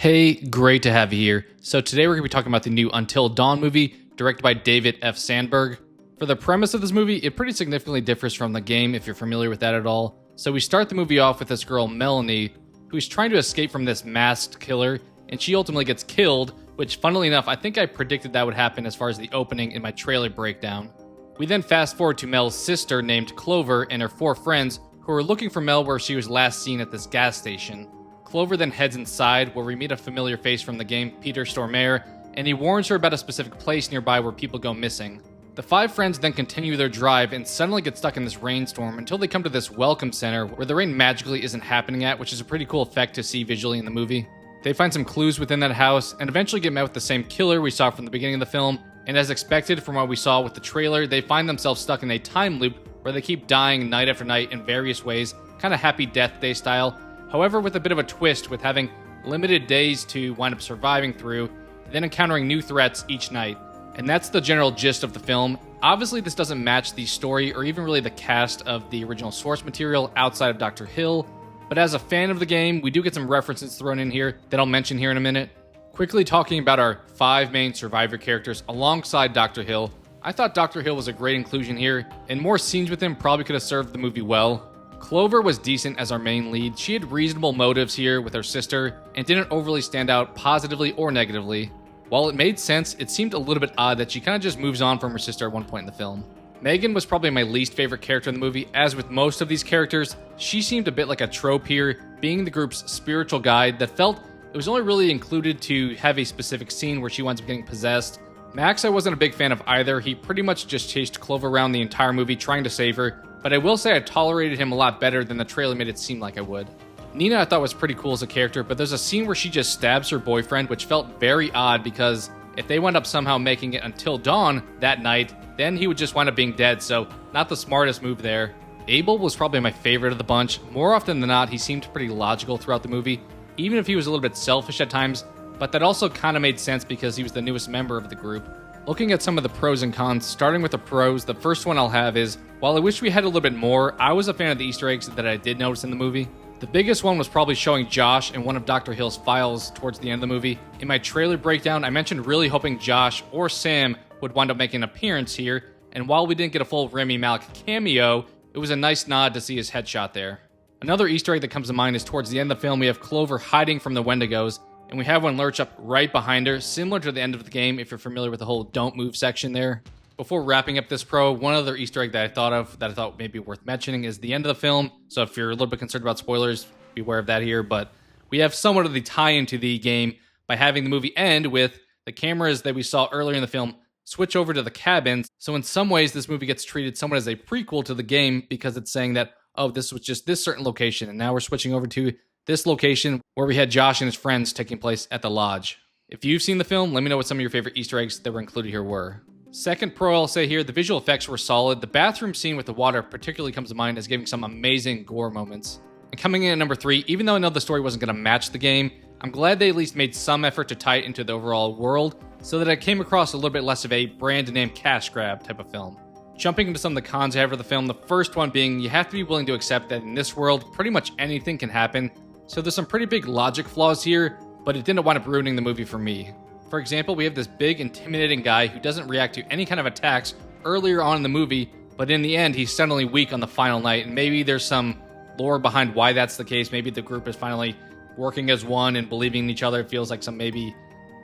Hey, great to have you here. So today we're going to be talking about the new Until Dawn movie, directed by David F. Sandberg. For the premise of this movie, it pretty significantly differs from the game, if you're familiar with that at all. So we start the movie off with this girl, Melanie, who's trying to escape from this masked killer, and she ultimately gets killed, which, funnily enough, I think I predicted that would happen as far as the opening in my trailer breakdown. We then fast forward to Mel's sister, named Clover, and her 4 friends, who are looking for Mel where she was last seen at this gas station. Clover then heads inside, where we meet a familiar face from the game, Peter Stormare, and he warns her about a specific place nearby where people go missing. The 5 friends then continue their drive and suddenly get stuck in this rainstorm until they come to this welcome center where the rain magically isn't happening at, which is a pretty cool effect to see visually in the movie. They find some clues within that house and eventually get met with the same killer we saw from the beginning of the film, and as expected from what we saw with the trailer, they find themselves stuck in a time loop where they keep dying night after night in various ways, kind of Happy Death Day style. However, with a bit of a twist, with having limited days to wind up surviving through, then encountering new threats each night. And that's the general gist of the film. Obviously, this doesn't match the story or even really the cast of the original source material outside of Dr. Hill, but as a fan of the game, we do get some references thrown in here that I'll mention here in a minute. Quickly talking about our 5 main survivor characters alongside Dr. Hill, I thought Dr. Hill was a great inclusion here, and more scenes with him probably could have served the movie well. Clover was decent as our main lead. She had reasonable motives here with her sister and didn't overly stand out positively or negatively. While it made sense, it seemed a little bit odd that she kind of just moves on from her sister at one point in the film. Megan was probably my least favorite character in the movie. As with most of these characters, she seemed a bit like a trope here, being the group's spiritual guide that felt it was only really included to have a specific scene where she winds up getting possessed. Max I wasn't a big fan of either. He pretty much just chased Clover around the entire movie trying to save her, but I will say I tolerated him a lot better than the trailer made it seem like I would. Nina I thought was pretty cool as a character, but there's a scene where she just stabs her boyfriend, which felt very odd because if they wound up somehow making it until dawn that night, then he would just wind up being dead, so not the smartest move there. Abel was probably my favorite of the bunch. More often than not, he seemed pretty logical throughout the movie, even if he was a little bit selfish at times, but that also kind of made sense because he was the newest member of the group. Looking at some of the pros and cons, starting with the pros, the first one I'll have is, while I wish we had a little bit more, I was a fan of the Easter eggs that I did notice in the movie. The biggest one was probably showing Josh in one of Dr. Hill's files towards the end of the movie. In my trailer breakdown, I mentioned really hoping Josh or Sam would wind up making an appearance here, and while we didn't get a full Rami Malek cameo, it was a nice nod to see his headshot there. Another Easter egg that comes to mind is towards the end of the film, we have Clover hiding from the Wendigos, and we have one lurch up right behind her, similar to the end of the game if you're familiar with the whole don't move section there. Before wrapping up this pro, one other Easter egg that I thought of that I thought may be worth mentioning is the end of the film, so if you're a little bit concerned about spoilers, beware of that here, but we have somewhat of the tie-in to the game by having the movie end with the cameras that we saw earlier in the film switch over to the cabins, so in some ways this movie gets treated somewhat as a prequel to the game because it's saying that, oh, this was just this certain location, and now we're switching over to this location where we had Josh and his friends taking place at the lodge. If you've seen the film, let me know what some of your favorite Easter eggs that were included here were. Second pro I'll say here, the visual effects were solid. The bathroom scene with the water particularly comes to mind as giving some amazing gore moments. And coming in at number 3, even though I know the story wasn't going to match the game, I'm glad they at least made some effort to tie it into the overall world so that it came across a little bit less of a brand name cash grab type of film. Jumping into some of the cons I have for the film, the first one being you have to be willing to accept that in this world, pretty much anything can happen. So there's some pretty big logic flaws here, but it didn't wind up ruining the movie for me. For example, we have this big, intimidating guy who doesn't react to any kind of attacks earlier on in the movie, but in the end, he's suddenly weak on the final night, and maybe there's some lore behind why that's the case. Maybe the group is finally working as one and believing in each other. It feels like some maybe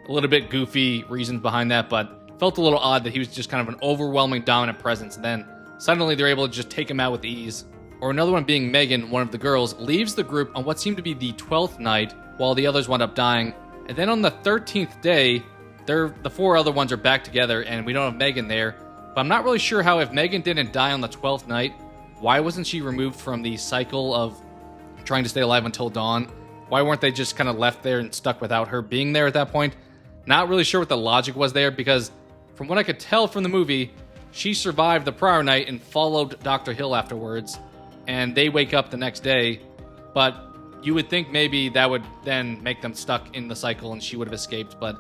a little bit goofy reasons behind that, but it felt a little odd that he was just kind of an overwhelming dominant presence, and then suddenly they're able to just take him out with ease. Or another one being Megan, one of the girls, leaves the group on what seemed to be the 12th night while the others wound up dying. And then on the 13th day, the 4 other ones are back together and we don't have Megan there. But I'm not really sure how if Megan didn't die on the 12th night, why wasn't she removed from the cycle of trying to stay alive until dawn? Why weren't they just kind of left there and stuck without her being there at that point? Not really sure what the logic was there because from what I could tell from the movie, she survived the prior night and followed Dr. Hill afterwards. And they wake up the next day, but you would think maybe that would then make them stuck in the cycle and she would have escaped, but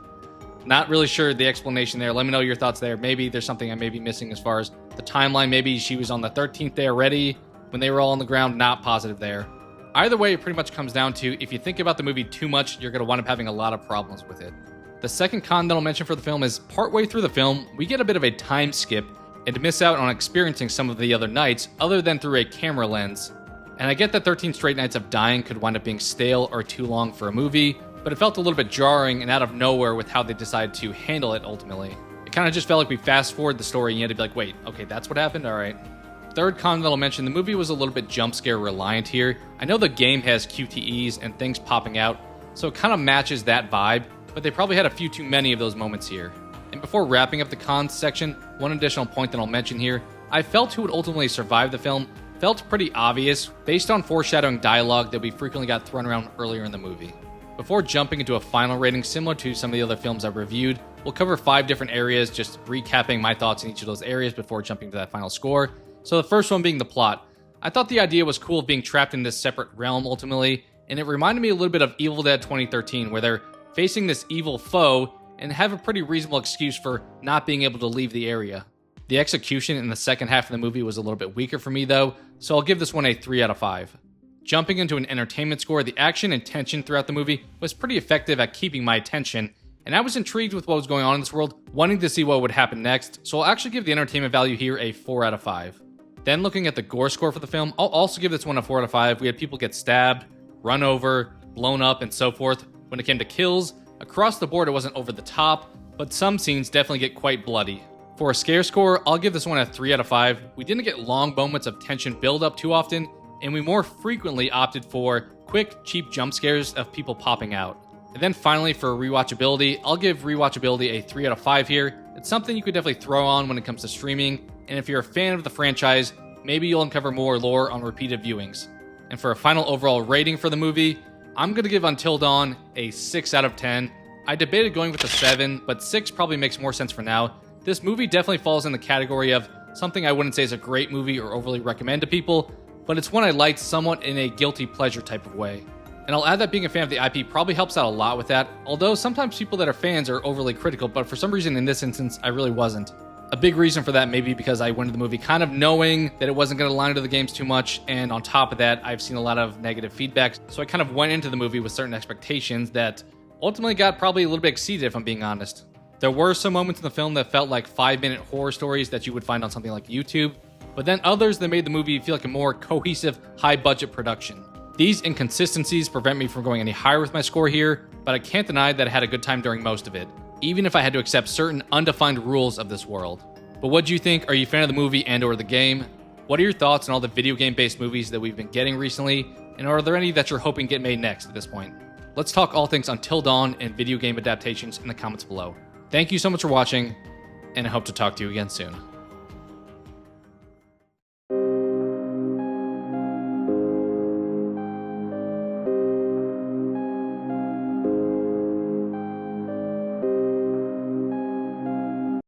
not really sure the explanation there. Let me know your thoughts there. Maybe there's something I may be missing as far as the timeline. Maybe she was on the 13th day already when they were all on the ground. Not positive there. Either way, it pretty much comes down to if you think about the movie too much, you're going to wind up having a lot of problems with it. The second con that I'll mention for the film is partway through the film, we get a bit of a time skip and miss out on experiencing some of the other nights other than through a camera lens. And I get that 13 straight nights of dying could wind up being stale or too long for a movie, but it felt a little bit jarring and out of nowhere with how they decided to handle it ultimately. It kind of just felt like we fast forward the story and you had to be like, wait, okay, that's what happened? Alright. Third con that I'll mention, the movie was a little bit jump scare reliant here. I know the game has QTEs and things popping out, so it kind of matches that vibe, but they probably had a few too many of those moments here. And before wrapping up the cons section, one additional point that I'll mention here, I felt who would ultimately survive the film felt pretty obvious based on foreshadowing dialogue that we frequently got thrown around earlier in the movie. Before jumping into a final rating similar to some of the other films I've reviewed, we'll cover 5 different areas, just recapping my thoughts in each of those areas before jumping to that final score. So the first one being the plot. I thought the idea was cool of being trapped in this separate realm ultimately, and it reminded me a little bit of Evil Dead 2013, where they're facing this evil foe and have a pretty reasonable excuse for not being able to leave the area. The execution in the second half of the movie was a little bit weaker for me though, so I'll give this one a 3 out of 5. Jumping into an entertainment score, the action and tension throughout the movie was pretty effective at keeping my attention, and I was intrigued with what was going on in this world, wanting to see what would happen next, so I'll actually give the entertainment value here a 4 out of 5. Then looking at the gore score for the film, I'll also give this one a 4 out of 5. We had people get stabbed, run over, blown up, and so forth. When it came to kills, across the board it wasn't over the top, but some scenes definitely get quite bloody. For a scare score, I'll give this one a 3 out of 5. We didn't get long moments of tension build up too often, and we more frequently opted for quick, cheap jump scares of people popping out. And then finally, for rewatchability, I'll give rewatchability a 3 out of 5 here. It's something you could definitely throw on when it comes to streaming, and if you're a fan of the franchise, maybe you'll uncover more lore on repeated viewings. And for a final overall rating for the movie, I'm going to give Until Dawn a 6 out of 10. I debated going with a 7, but 6 probably makes more sense for now. This movie definitely falls in the category of something I wouldn't say is a great movie or overly recommend to people, but it's one I liked somewhat in a guilty pleasure type of way. And I'll add that being a fan of the IP probably helps out a lot with that, although sometimes people that are fans are overly critical, but for some reason in this instance, I really wasn't. A big reason for that may be because I went into the movie kind of knowing that it wasn't going to line into the games too much, and on top of that, I've seen a lot of negative feedback, so I kind of went into the movie with certain expectations that ultimately got probably a little bit exceeded if I'm being honest. There were some moments in the film that felt like 5-minute horror stories that you would find on something like YouTube, but then others that made the movie feel like a more cohesive, high-budget production. These inconsistencies prevent me from going any higher with my score here, but I can't deny that I had a good time during most of it, even if I had to accept certain undefined rules of this world. But what do you think? Are you a fan of the movie and or the game? What are your thoughts on all the video game-based movies that we've been getting recently, and are there any that you're hoping get made next at this point? Let's talk all things Until Dawn and video game adaptations in the comments below. Thank you so much for watching, and I hope to talk to you again soon.